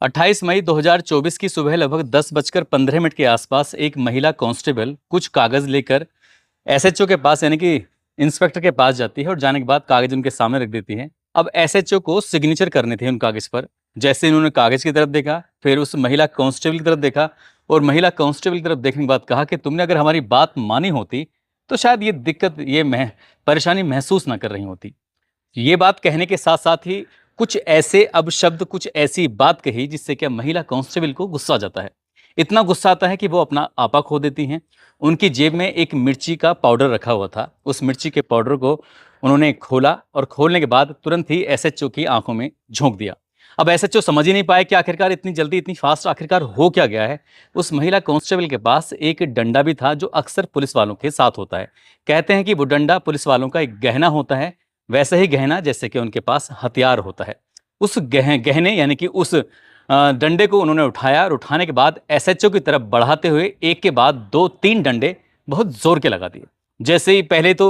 28 मई 2024 की सुबह लगभग 10:15 के आसपास एक महिला कांस्टेबल कुछ कागज लेकर एसएचओ के पास यानी कि इंस्पेक्टर के पास जाती है और जाने के बाद कागज उनके सामने रख देती है। अब एसएचओ को सिग्नेचर करने थे उन कागज पर। जैसे इन्होंने कागज की तरफ देखा, फिर उस महिला कांस्टेबल की तरफ देखा और महिला कांस्टेबल की तरफ देखने के बाद कहा कि तुमने अगर हमारी बात मानी होती तो शायद ये दिक्कत, परेशानी महसूस ना कर रही होती। ये बात कहने के साथ साथ ही कुछ ऐसे अपशब्द, कुछ ऐसी बात कही जिससे क्या महिला कांस्टेबल को गुस्सा आ जाता है। इतना गुस्सा आता है कि वो अपना आपा खो देती हैं। उनकी जेब में एक मिर्ची का पाउडर रखा हुआ था। उस मिर्ची के पाउडर को उन्होंने खोला और खोलने के बाद तुरंत ही एसएचओ की आंखों में झोंक दिया। अब एसएचओ समझ ही नहीं पाए कि आखिरकार इतनी जल्दी, इतनी फास्ट आखिरकार हो क्या गया है। उस महिला कांस्टेबल के पास एक डंडा भी था जो अक्सर पुलिस वालों के साथ होता है। कहते हैं कि वो डंडा पुलिस वालों का एक गहना होता है, वैसे ही गहना जैसे कि उनके पास हथियार होता है। उस गहने यानी कि उस डंडे को उन्होंने उठाया और उठाने के बाद एसएचओ की तरफ बढ़ाते हुए एक के बाद दो तीन डंडे बहुत जोर के लगा दिए। जैसे ही पहले तो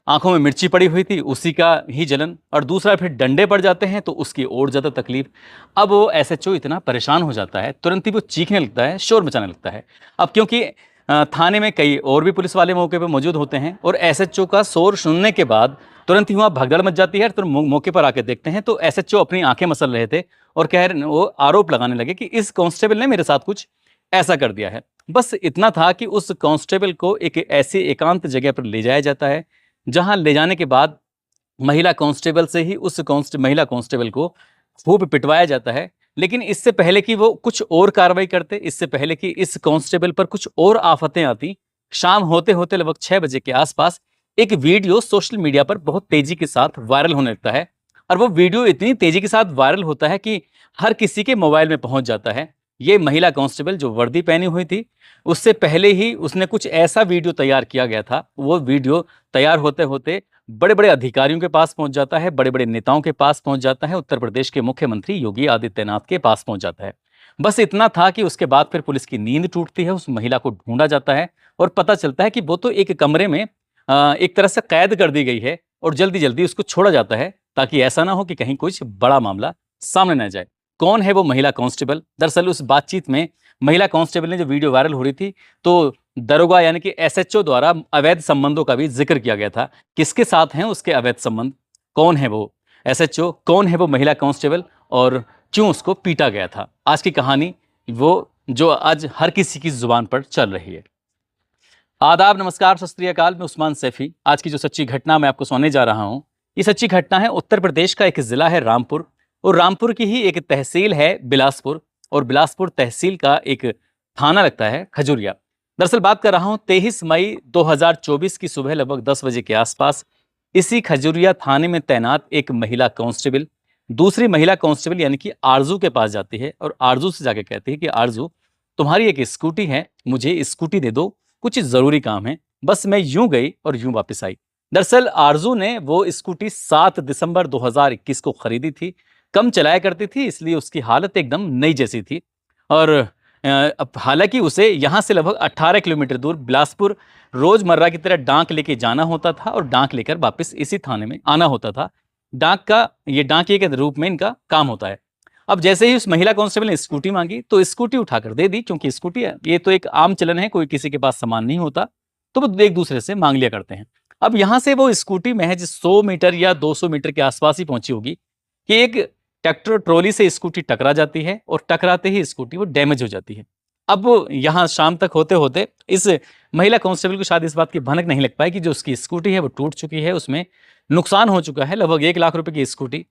आंखों में मिर्ची पड़ी हुई थी, उसी का ही जलन, और दूसरा फिर डंडे पड़ जाते हैं तो उसकी और ज़्यादा तकलीफ। अब वो एसएचओ इतना परेशान हो जाता है, तुरंत ही वो चीखने लगता है, शोर मचाने लगता है। अब क्योंकि थाने में कई और भी पुलिस वाले मौके पर मौजूद होते हैं और एसएचओ का शोर सुनने के बाद तुरंत ही वहाँ भगदड़ मच जाती है। तो मौके पर आके देखते हैं तो एसएचओ अपनी आंखें मसल रहे थे और वो आरोप लगाने लगे कि इस कांस्टेबल ने मेरे साथ कुछ ऐसा कर दिया है। बस इतना था कि उस कांस्टेबल को एक ऐसी एकांत जगह पर ले जाया जाता है, जहां ले जाने के बाद महिला कांस्टेबल से ही उस महिला कांस्टेबल को खूब पिटवाया जाता है। लेकिन इससे पहले कि वो कुछ और कार्रवाई करते, इससे पहले कि इस कांस्टेबल पर कुछ और आफतें आती, शाम होते होते लगभग 6 बजे के आसपास एक वीडियो सोशल मीडिया पर बहुत तेजी के साथ वायरल होने लगता है। और वो वीडियो इतनी तेजी के साथ वायरल होता है कि हर किसी के मोबाइल में पहुंच जाता है। ये महिला कांस्टेबल जो वर्दी पहनी हुई थी, उससे पहले ही उसने कुछ ऐसा वीडियो तैयार किया गया था। वो वीडियो तैयार होते होते बड़े बड़े अधिकारियों के पास पहुंच जाता है, बड़े बड़े नेताओं के पास पहुंच जाता है, उत्तर प्रदेश के मुख्यमंत्री योगी आदित्यनाथ के पास पहुंच जाता है। बस इतना था कि उसके बाद फिर पुलिस की नींद टूटती है, उस महिला को ढूंढा जाता है और पता चलता है कि वो तो एक कमरे में एक तरह से कैद कर दी गई है और जल्दी जल्दी उसको छोड़ा जाता है ताकि ऐसा ना हो कि कहीं कुछ बड़ा मामला सामने न जाए। कौन है वो महिला कांस्टेबल? दरअसल उस बातचीत में महिला कांस्टेबल ने जो वीडियो वायरल हो रही थी तो दरोगा यानी कि एसएचओ द्वारा अवैध संबंधों का भी जिक्र किया गया था। किसके साथ हैं उसके अवैध संबंध, कौन है वो एसएचओ, कौन है वो महिला कांस्टेबल और क्यों उसको पीटा गया था? आज की कहानी वो जो आज हर किसी की जुबान पर चल रही है। आदाब, नमस्कार, सत श्री अकाल। मैं उस्मान सैफी। आज की जो सच्ची घटना मैं आपको सुनाने जा रहा हूँ, ये सच्ची घटना है उत्तर प्रदेश का एक जिला है रामपुर, और रामपुर की ही एक तहसील है बिलासपुर, और बिलासपुर तहसील का एक थाना लगता है खजुरिया। दरअसल बात कर रहा हूँ 23 मई 2024 की सुबह लगभग 10 बजे के आसपास इसी खजुरिया थाने में तैनात एक महिला कांस्टेबल दूसरी महिला कांस्टेबल यानी कि आरजू के पास जाती है और आरजू से जाके कहती है कि आरजू, तुम्हारी एक स्कूटी है, मुझे स्कूटी दे दो, कुछ ज़रूरी काम है। बस मैं यूं गई और यूं वापस आई। दरअसल आरजू ने वो स्कूटी 7 दिसंबर 2021 को खरीदी थी। कम चलाया करती थी, इसलिए उसकी हालत एकदम नई जैसी थी। और अब हालांकि उसे यहाँ से लगभग 18 किलोमीटर दूर बिलासपुर रोजमर्रा की तरह डांक लेके जाना होता था और डांक लेकर वापस इसी थाने में आना होता था। डाकिए के रूप में इनका काम होता है। अब जैसे ही उस महिला कांस्टेबल ने स्कूटी मांगी तो स्कूटी उठाकर दे दी, क्योंकि स्कूटी है, ये तो एक आम चलन है, कोई किसी के पास सामान नहीं होता तो वो एक दूसरे से मांग लिया करते हैं। अब यहाँ से वो स्कूटी महज 100 मीटर या 200 मीटर के आसपास ही पहुंची होगी कि एक ट्रैक्टर ट्रॉली से स्कूटी टकरा जाती है और टकराते ही स्कूटी वो डैमेज हो जाती है। अब वो यहाँ शाम तक होते होते इस महिला कांस्टेबल को शायद इस बात की भनक नहीं लग पाई कि जो उसकी स्कूटी है वो टूट चुकी है, उसमें नुकसान हो चुका है। लगभग 1 लाख रुपए की स्कूटी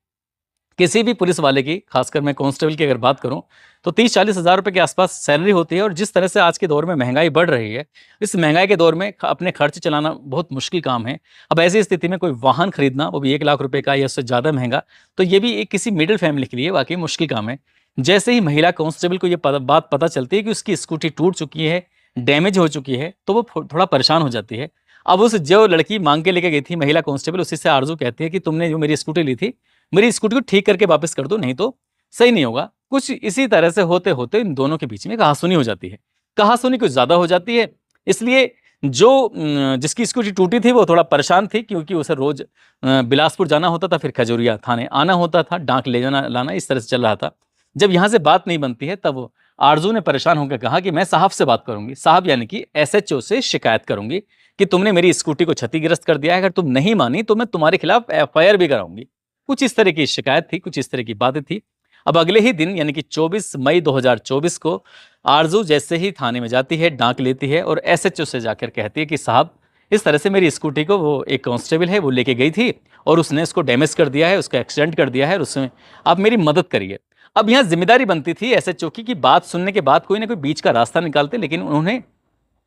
किसी भी पुलिस वाले की, खासकर मैं कांस्टेबल की अगर बात करूं तो 30-40 हज़ार रुपए के आसपास सैलरी होती है। और जिस तरह से आज के दौर में महंगाई बढ़ रही है, इस महंगाई के दौर में अपने खर्च चलाना बहुत मुश्किल काम है। अब ऐसी स्थिति में कोई वाहन खरीदना, वो भी 1 लाख रुपए का या उससे ज़्यादा महंगा, तो ये भी एक किसी मिडिल फैमिली के लिए वाकई मुश्किल काम है। जैसे ही महिला कांस्टेबल को ये बात पता चलती है कि उसकी स्कूटी टूट चुकी है, डैमेज हो चुकी है, तो वो थोड़ा परेशान हो जाती है। अब उस जो लड़की मांग के लेके गई थी महिला कांस्टेबल, उसी से आरजू कहती है कि तुमने जो मेरी स्कूटी ली थी, मेरी स्कूटी को ठीक करके वापस कर दो, नहीं तो सही नहीं होगा। कुछ इसी तरह से होते होते इन दोनों के बीच में कहासुनी हो जाती है। कहासुनी कुछ ज्यादा हो जाती है, इसलिए जो जिसकी स्कूटी टूटी थी वो थोड़ा परेशान थी, क्योंकि उसे रोज बिलासपुर जाना होता था, फिर खजूरिया थाने आना होता था, डांक ले जाना लाना इस तरह से चल रहा था। जब यहाँ से बात नहीं बनती है तब आरजू ने परेशान होकर कहा कि मैं साहब से बात करूंगी, साहब यानी कि एसएचओ से शिकायत करूंगी कि तुमने मेरी स्कूटी को क्षतिग्रस्त कर दिया है, अगर तुम नहीं मानी तो मैं तुम्हारे खिलाफ एफआईआर भी कराऊंगी। कुछ इस तरह की शिकायत थी, कुछ इस तरह की बातें थी। अब अगले ही दिन यानी कि 24 मई 2024 को आरजू जैसे ही थाने में जाती है, डांक लेती है और एसएचओ से जाकर कहती है कि साहब इस तरह से मेरी स्कूटी को वो एक कांस्टेबल है वो लेके गई थी और उसने इसको डैमेज कर दिया है, उसका एक्सीडेंट कर दिया है और उसमें आप मेरी मदद करिए। अब यहाँ जिम्मेदारी बनती थी एसएचओ की कि बात सुनने के बाद कोई ना कोई बीच का रास्ता निकालते, लेकिन उन्होंने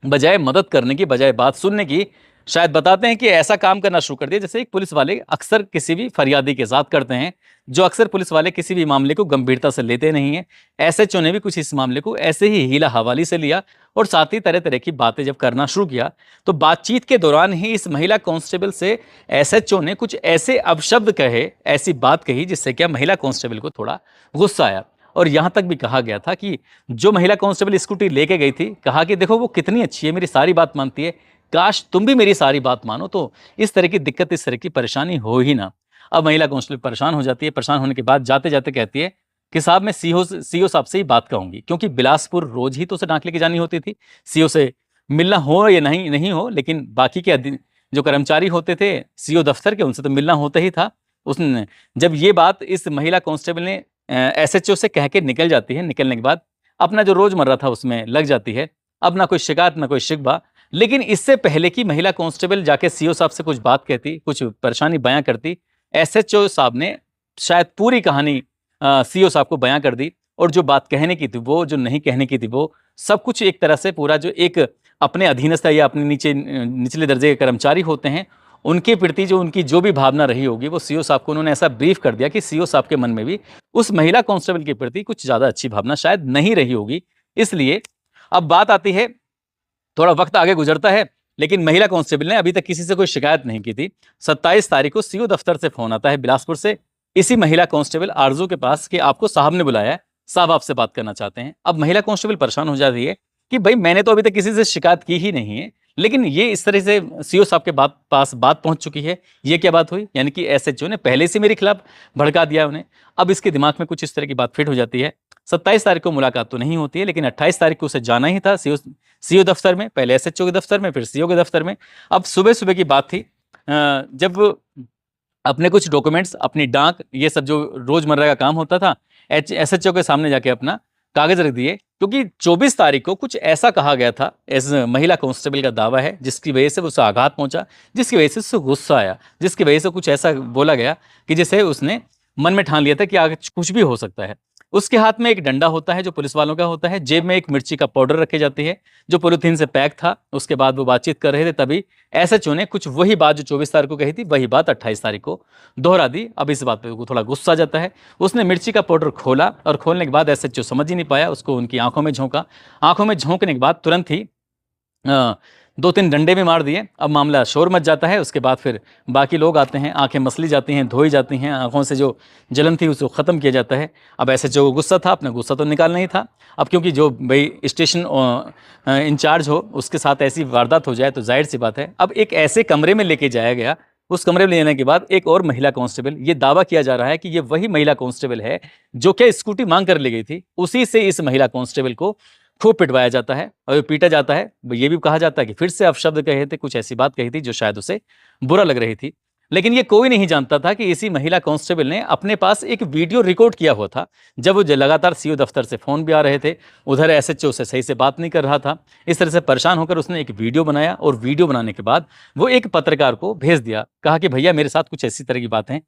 बजाय मदद करने की, बजाय बात सुनने की, शायद बताते हैं कि ऐसा काम करना शुरू कर दिया जैसे एक पुलिस वाले अक्सर किसी भी फरियादी के साथ करते हैं, जो अक्सर पुलिस वाले किसी भी मामले को गंभीरता से लेते नहीं है। एसएचओ ने भी कुछ इस मामले को ऐसे ही हीला हवाली से लिया और साथ ही तरह तरह की बातें जब करना शुरू किया तो बातचीत के दौरान ही इस महिला कांस्टेबल से एसएचओ ने कुछ ऐसे अपशब्द कहे, ऐसी बात कही जिससे क्या महिला कांस्टेबल को थोड़ा गुस्सा आया। और यहां तक भी कहा गया था कि जो महिला कांस्टेबल स्कूटी लेके गई थी, कहा कि देखो वो कितनी अच्छी है, मेरी सारी बात मानती है, काश तुम भी मेरी सारी बात मानो तो इस तरह की दिक्कत, इस तरह की परेशानी हो ही ना। अब महिला कांस्टेबल परेशान हो जाती है, परेशान होने के बाद जाते जाते कहती है कि साहब मैं सीओ साहब से ही बात कहूंगी, क्योंकि बिलासपुर रोज ही तो उसे डांक लेके जानी होती थी, सीओ से मिलना हो या नहीं नहीं हो, लेकिन बाकी के जो कर्मचारी होते थे सीओ दफ्तर के, उनसे तो मिलना होता ही था। उसने जब ये बात इस महिला कांस्टेबल ने एसएचओ से कह के निकल जाती है, निकलने के बाद अपना जो रोजमर्रा था उसमें लग जाती है। अब ना कोई शिकायत ना कोई शिकवा, लेकिन इससे पहले कि महिला कांस्टेबल जाके सीओ साहब से कुछ बात कहती, कुछ परेशानी बयां करती, एसएचओ साहब ने शायद पूरी कहानी सीओ साहब को बयां कर दी और जो बात कहने की थी वो, जो नहीं कहने की थी वो, सब कुछ एक तरह से पूरा जो एक अपने अधीनस्थ या अपने निचले दर्जे के कर्मचारी होते हैं उनके प्रति जो उनकी जो भी भावना रही होगी वो सीओ साहब को उन्होंने ऐसा ब्रीफ कर दिया कि सीओ साहब के मन में भी उस महिला कांस्टेबल के प्रति कुछ ज्यादा अच्छी भावना शायद नहीं रही होगी। इसलिए अब बात आती है, थोड़ा वक्त आगे गुजरता है, लेकिन महिला कांस्टेबल ने अभी तक किसी से कोई शिकायत नहीं की थी। 27 तारीख को सीओ दफ्तर से फोन आता है बिलासपुर से, इसी महिला कांस्टेबल आरजू के पास कि आपको साहब ने बुलाया है, साहब आपसे बात करना चाहते हैं। अब महिला कांस्टेबल परेशान हो जाती है कि भाई मैंने तो अभी तक किसी से शिकायत की ही नहीं है, लेकिन ये इस तरह से सीओ साहब के पास बात पहुंच चुकी है, ये क्या बात हुई, यानी कि एसएचओ ने पहले से मेरे खिलाफ भड़का दिया उन्हें। अब इसके दिमाग में कुछ इस तरह की बात फिट हो जाती है। 27 तारीख को मुलाकात तो नहीं होती है, लेकिन 28 तारीख को उसे जाना ही था सीओ दफ्तर में, पहले एसएचओ के दफ्तर में फिर सीओ के दफ्तर में। अब सुबह सुबह की बात थी, जब अपने कुछ डॉक्यूमेंट्स, अपनी डाक, ये सब जो रोजमर्रा का काम होता था, एसएचओ के सामने जाके अपना कागज रख दिए, क्योंकि 24 तारीख को कुछ ऐसा कहा गया था, एज महिला कांस्टेबल का दावा है, जिसकी वजह से उसे आघात पहुंचा, जिसकी वजह से उससे गुस्सा आया, जिसकी वजह से कुछ ऐसा बोला गया कि जिसे उसने मन में ठान लिया था कि आगे कुछ भी हो सकता है। उसके हाथ में एक डंडा होता है जो पुलिस वालों का होता है, जेब में एक मिर्ची का पाउडर रखी जाती है जो पॉलीथीन से पैक था। उसके बाद वो बातचीत कर रहे थे, तभी एसएचओ ने कुछ वही बात जो 24 तारीख को कही थी वही बात 28 तारीख को दोहरा दी। अब इस बात पे वो थोड़ा गुस्सा आ जाता है, उसने मिर्ची का पाउडर खोला और खोलने के बाद एसएचओ समझ ही नहीं पाया, उसको उनकी आंखों में झोंका, आंखों में झोंकने के बाद तुरंत ही 2-3 डंडे भी मार दिए। अब मामला शोर मच जाता है। उसके बाद फिर बाकी लोग आते हैं, आंखें मसली जाती हैं, धोई जाती हैं, आंखों से जो जलन थी उसको ख़त्म किया जाता है। अब ऐसे जो गुस्सा था, अपना गुस्सा तो निकालना ही था। अब क्योंकि जो भाई स्टेशन इंचार्ज हो उसके साथ ऐसी वारदात हो जाए तो जाहिर सी बात है, अब एक ऐसे कमरे में लेके जाया गया। उस कमरे में लेने के बाद एक और महिला कांस्टेबल, ये दावा किया जा रहा है कि ये वही महिला कांस्टेबल है जो क्या स्कूटी मांग कर ले गई थी, उसी से इस महिला कांस्टेबल को खूब पिटवाया जाता है और पीटा जाता है। ये भी कहा जाता है कि फिर से अपशब्द कहे थे, कुछ ऐसी बात कही थी जो शायद उसे बुरा लग रही थी। लेकिन ये कोई नहीं जानता था कि इसी महिला कांस्टेबल ने अपने पास एक वीडियो रिकॉर्ड किया हुआ था, जब वो लगातार सीओ दफ्तर से फोन भी आ रहे थे, उधर एसएचओ से सही से बात नहीं कर रहा था। इस तरह से परेशान होकर उसने एक वीडियो बनाया और वीडियो बनाने के बाद वो एक पत्रकार को भेज दिया, कहा कि भैया मेरे साथ कुछ ऐसी तरह की बातें।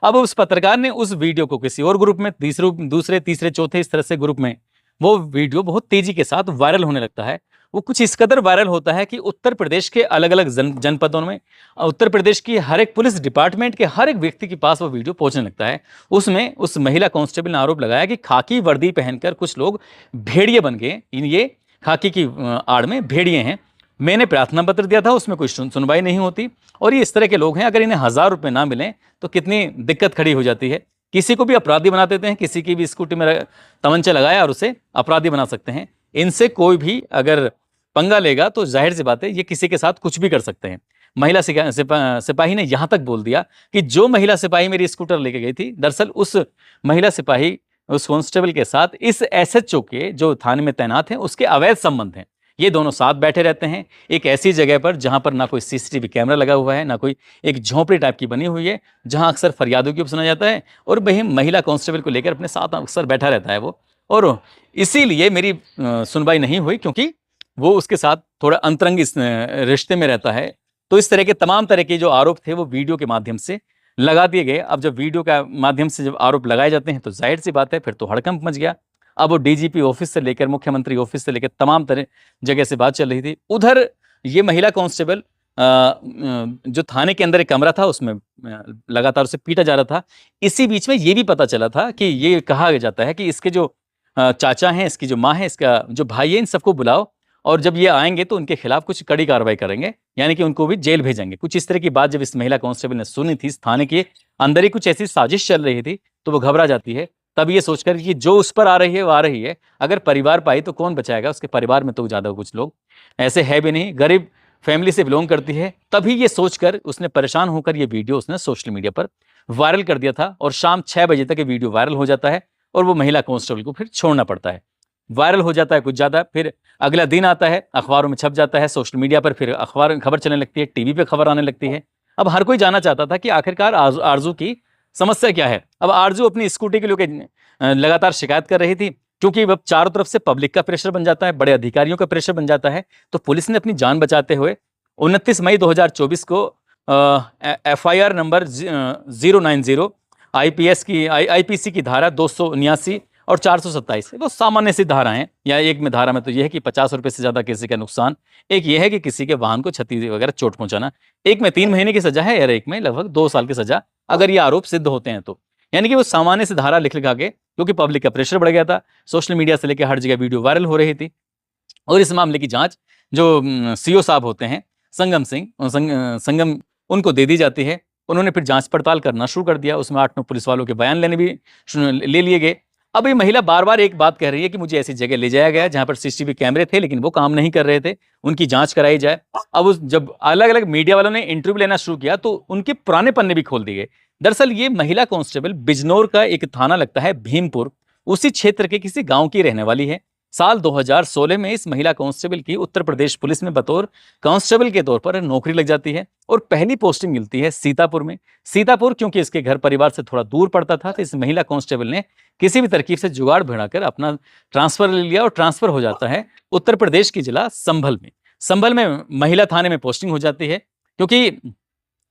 अब उस पत्रकार ने उस वीडियो को किसी और ग्रुप में, दूसरे तीसरे चौथे इस तरह से ग्रुप में वो वीडियो बहुत तेजी के साथ वायरल होने लगता है। वो कुछ इस कदर वायरल होता है कि उत्तर प्रदेश के अलग अलग जनपदों में, उत्तर प्रदेश की हर एक पुलिस डिपार्टमेंट के हर एक व्यक्ति के पास वो वीडियो पहुंचने लगता है। उसमें उस महिला कांस्टेबल ने आरोप लगाया कि खाकी वर्दी पहनकर कुछ लोग भेड़िए बन गए, ये खाकी की आड़ में भेड़िए हैं। मैंने प्रार्थना पत्र दिया था, उसमें कोई सुनवाई नहीं होती, और ये इस तरह के लोग हैं, अगर इन्हें 1000 रुपये ना मिलें तो कितनी दिक्कत खड़ी हो जाती है। किसी को भी अपराधी बना देते हैं, किसी की भी स्कूटी में तमंचा लगाया और उसे अपराधी बना सकते हैं। इनसे कोई भी अगर पंगा लेगा तो जाहिर सी बात है ये किसी के साथ कुछ भी कर सकते हैं। महिला सिपाही ने यहाँ तक बोल दिया कि जो महिला सिपाही मेरी स्कूटर लेके गई थी, दरअसल उस महिला सिपाही उस कांस्टेबल के साथ इस एसएचओ के जो थाने में तैनात हैं उसके अवैध संबंध हैं। ये दोनों साथ बैठे रहते हैं एक ऐसी जगह पर जहां पर ना कोई सीसीटीवी कैमरा लगा हुआ है, ना कोई, एक झोंपड़ी टाइप की बनी हुई है जहां अक्सर फरियादों की सुना जाता है, और वही महिला कांस्टेबल को लेकर अपने साथ अक्सर बैठा रहता है वो। और इसीलिए मेरी सुनवाई नहीं हुई, क्योंकि वो उसके साथ थोड़ा अंतरंग इस रिश्ते में रहता है। तो इस तरह के तमाम तरह के जो आरोप थे वो वीडियो के माध्यम से लगा दिए गए। अब जब वीडियो का माध्यम से जब आरोप लगाए जाते हैं तो जाहिर सी बात है फिर तो हड़कंप मच गया। अब वो डीजीपी ऑफिस से लेकर मुख्यमंत्री ऑफिस से लेकर तमाम तरह जगह से बात चल रही थी। उधर ये महिला कांस्टेबल जो थाने के अंदर एक कमरा था उसमें लगातार उसे पीटा जा रहा था। इसी बीच में ये भी पता चला था कि ये कहा जाता है कि इसके जो चाचा हैं, इसकी जो माँ है, इसका जो भाई है, इन सबको बुलाओ और जब ये आएंगे तो उनके खिलाफ कुछ कड़ी कार्रवाई करेंगे, यानी कि उनको भी जेल भेजेंगे। कुछ इस तरह की बात जब इस महिला कांस्टेबल ने सुनी थी, इस थाने के अंदर ही कुछ ऐसी साजिश चल रही थी, तो वो घबरा जाती है। तब ये सोचकर कि जो उस पर आ रही है वो आ रही है, अगर परिवार पाई तो कौन बचाएगा। उसके परिवार में तो ज़्यादा कुछ लोग ऐसे है भी नहीं, गरीब फैमिली से बिलोंग करती है। तभी ये सोचकर उसने परेशान होकर ये वीडियो उसने सोशल मीडिया पर वायरल कर दिया था और शाम 6 बजे तक ये वीडियो वायरल हो जाता है और वो महिला कांस्टेबल को फिर छोड़ना पड़ता है। वायरल हो जाता है कुछ ज़्यादा, फिर अगला दिन आता है, अखबारों में छप जाता है, सोशल मीडिया पर फिर अखबार खबर चलने लगती है, टीवी पे खबर आने लगती है। अब हर कोई जानना चाहता था कि आखिरकार आरजू की समस्या क्या है। अब आरजू अपनी स्कूटी के लिए लगातार शिकायत कर रही थी, क्योंकि अब चारों तरफ से पब्लिक का प्रेशर बन जाता है, बड़े अधिकारियों का प्रेशर बन जाता है। तो पुलिस ने अपनी जान बचाते हुए 29 मई 2024 को FIR नंबर 090 IPS की IPC की धारा 279 और 427, वो सामान्य सी धारा है। या एक में धारा में तो यह है कि 50 रुपए से ज्यादा किसी का नुकसान, एक यह है कि किसी के वाहन को क्षति वगैरह चोट पहुंचाना। एक में 3 महीने की सजा है और एक में लगभग 2 साल की सजा, अगर ये आरोप सिद्ध होते हैं तो। यानी कि वो सामान्य से धारा लिख लिखा के, क्योंकि पब्लिक का प्रेशर बढ़ गया था, सोशल मीडिया से लेकर हर जगह वीडियो वायरल हो रही थी। और इस मामले की जांच जो CO साहब होते हैं संगम सिंह, संगम, उनको दे दी जाती है। उन्होंने फिर जांच पड़ताल करना शुरू कर दिया। उसमें 8-9 पुलिस वालों के बयान लेने भी ले लिए गए। अब ये महिला बार बार एक बात कह रही है कि मुझे ऐसी जगह ले जाया गया जहां पर CCTV कैमरे थे लेकिन वो काम नहीं कर रहे थे, उनकी जांच कराई जाए। अब जब अलग अलग मीडिया वालों ने इंटरव्यू लेना शुरू किया तो उनके पुराने पन्ने भी खोल दिए गए। दरअसल ये महिला कांस्टेबल बिजनौर का एक थाना लगता है भीमपुर, उसी क्षेत्र के किसी गांव की रहने वाली है। साल 2016 में इस महिला कांस्टेबल की उत्तर प्रदेश पुलिस में बतौर कांस्टेबल के तौर पर नौकरी लग जाती है और पहली पोस्टिंग मिलती है सीतापुर में। सीतापुर क्योंकि इसके घर परिवार से थोड़ा दूर पड़ता था, तो इस महिला कांस्टेबल ने किसी भी तरकीब से जुगाड़ भिड़ाकर अपना ट्रांसफर ले लिया और ट्रांसफर हो जाता है उत्तर प्रदेश की जिला संभल में। संभल में महिला थाने में पोस्टिंग हो जाती है, क्योंकि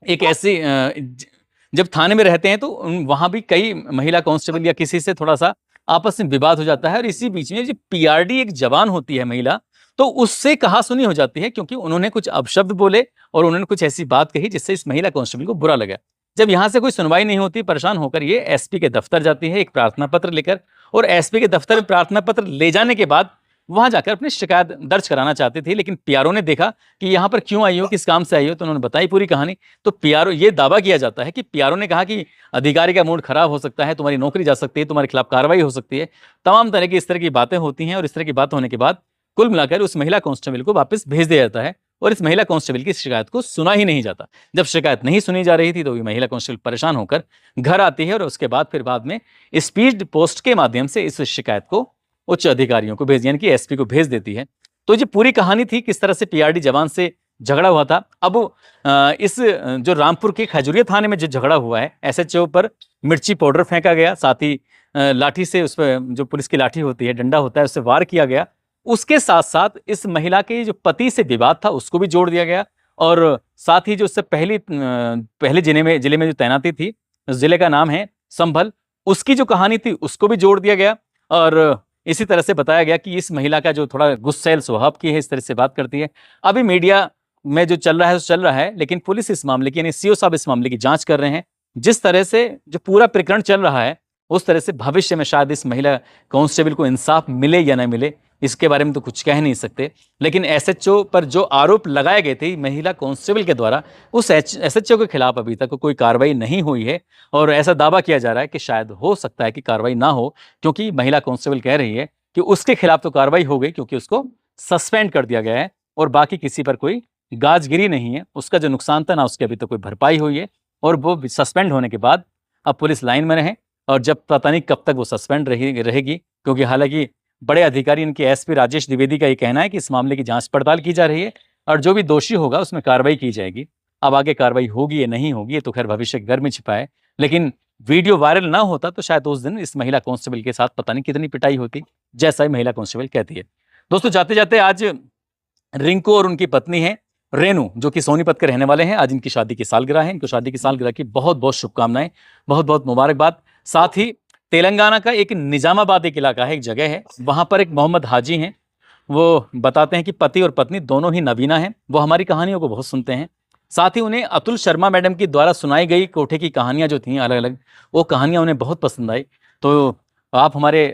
एक ऐसी जब थाने में रहते हैं तो वहां भी कई महिला कांस्टेबल या किसी से थोड़ा सा आपस में विवाद हो जाता है। और इसी बीच में जो PRD एक जवान होती है महिला, तो उससे कहासुनी हो जाती है, क्योंकि उन्होंने कुछ अपशब्द बोले और उन्होंने कुछ ऐसी बात कही जिससे इस महिला कांस्टेबल को बुरा लगा। जब यहाँ से कोई सुनवाई नहीं होती, परेशान होकर ये SP के दफ्तर जाती है एक प्रार्थना पत्र लेकर, और SP के दफ्तर में प्रार्थना पत्र ले जाने के बाद वहां जाकर अपनी शिकायत दर्ज कराना चाहती थी। लेकिन PRO ने देखा कि यहाँ पर क्यों आई हो, किस काम से आई हो, तो उन्होंने बताई पूरी कहानी। तो PRO, ये दावा किया जाता है कि PRO ने कहा कि अधिकारी का मूड खराब हो सकता है, तुम्हारी नौकरी जा सकती है, तुम्हारे खिलाफ कार्रवाई हो सकती है, तमाम तरह की इस तरह की बातें होती हैं। और इस तरह की बात होने के बाद कुल मिलाकर उस महिला कांस्टेबल को वापस भेज दिया जाता है और इस महिला कांस्टेबल की शिकायत को सुना ही नहीं जाता। जब शिकायत नहीं सुनी जा रही थी तो ये महिला कांस्टेबल परेशान होकर घर आती है और उसके बाद फिर बाद में स्पीड पोस्ट के माध्यम से इस शिकायत को उच्च अधिकारियों को भेज, यानी कि SP को भेज देती है। तो ये पूरी कहानी थी किस तरह से PRD जवान से झगड़ा हुआ था। अब इस जो रामपुर के खजुरिया थाने में जो झगड़ा हुआ है, SHO पर मिर्ची पाउडर फेंका गया, साथ ही लाठी से, उस पर जो पुलिस की लाठी होती है, डंडा होता है, उससे वार किया गया। उसके साथ साथ इस महिला के जो पति से विवाद था उसको भी जोड़ दिया गया, और साथ ही जो उससे पहले जिले में जो तैनाती थी, उस जिले का नाम है संभल, उसकी जो कहानी थी उसको भी जोड़ दिया गया। और इसी तरह से बताया गया कि इस महिला का जो थोड़ा गुस्सैल स्वभाव की है, इस तरह से बात करती है। अभी मीडिया में जो चल रहा है वो चल रहा है, लेकिन पुलिस इस मामले की, यानी CO साहब इस मामले की जांच कर रहे हैं। जिस तरह से जो पूरा प्रकरण चल रहा है उस तरह से भविष्य में शायद इस महिला कांस्टेबल को इंसाफ मिले या ना मिले, इसके बारे में तो कुछ कह नहीं सकते। लेकिन SHO पर जो आरोप लगाए गए थे महिला कांस्टेबल के द्वारा, उस SHO के खिलाफ अभी तक कोई कार्रवाई नहीं हुई है। और ऐसा दावा किया जा रहा है कि शायद हो सकता है कि कार्रवाई ना हो, क्योंकि महिला कांस्टेबल कह रही है कि उसके खिलाफ तो कार्रवाई हो गई, क्योंकि उसको सस्पेंड कर दिया गया है और बाकी किसी पर कोई गाजगिरी नहीं है। उसका जो नुकसान था ना, उसकी अभी तक कोई भरपाई हुई है, और वो सस्पेंड होने के बाद अब पुलिस लाइन में रहे और जब पता नहीं कब तक वो सस्पेंड रहेगी, क्योंकि हालांकि बड़े अधिकारी इनके एसपी राजेश द्विवेदी का ये कहना है कि इस मामले की जांच पड़ताल की जा रही है और जो भी दोषी होगा उसमें कार्रवाई की जाएगी। अब आगे कार्रवाई होगी या नहीं होगी ये तो खैर भविष्य के घर में छिपा है, लेकिन वीडियो वायरल ना होता तो शायद उस दिन इस महिला कांस्टेबल के साथ पता नहीं कितनी पिटाई होती, जैसा ही महिला कांस्टेबल कहती है। दोस्तों जाते जाते आज रिंकू और उनकी पत्नी है रेनू, जो कि सोनीपत के रहने वाले हैं, आज इनकी शादी की सालगिरह है। इनको शादी की सालगिरह की बहुत बहुत शुभकामनाएं, बहुत बहुत मुबारकबाद। साथ ही तेलंगाना का एक निजामाबाद एक इलाका है, एक जगह है, वहां पर एक मोहम्मद हाजी हैं। वो बताते हैं कि पति और पत्नी दोनों ही नबीना हैं। वो हमारी कहानियों को बहुत सुनते हैं। साथ ही उन्हें अतुल शर्मा मैडम की द्वारा सुनाई गई कोठे की कहानियां जो थी अलग अलग, वो कहानियां उन्हें बहुत पसंद आई। तो आप हमारे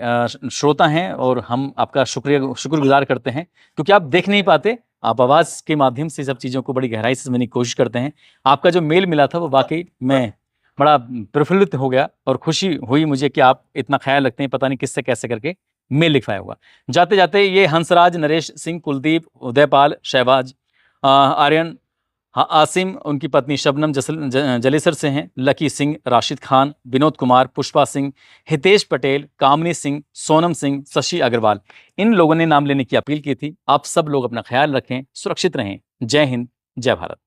श्रोता हैं और हम आपका शुक्रगुजार करते हैं, क्योंकि आप देख नहीं पाते, आप आवाज़ के माध्यम से सब चीज़ों को बड़ी गहराई से समझने की कोशिश करते हैं। आपका जो मेल मिला था वो वाकई मैं बड़ा प्रफुल्लित हो गया और खुशी हुई मुझे कि आप इतना ख्याल रखते हैं, पता नहीं किससे कैसे करके मेल लिखवाया हुआ। जाते जाते ये हंसराज, नरेश सिंह, कुलदीप, उदयपाल, शहबाज, आर्यन, आसिम, उनकी पत्नी शबनम जलेसर से हैं, लकी सिंह, राशिद खान, विनोद कुमार, पुष्पा सिंह, हितेश पटेल, कामनी सिंह, सोनम सिंह, शशि अग्रवाल, इन लोगों ने नाम लेने की अपील की थी। आप सब लोग अपना ख्याल रखें, सुरक्षित रहें। जय हिंद, जय भारत।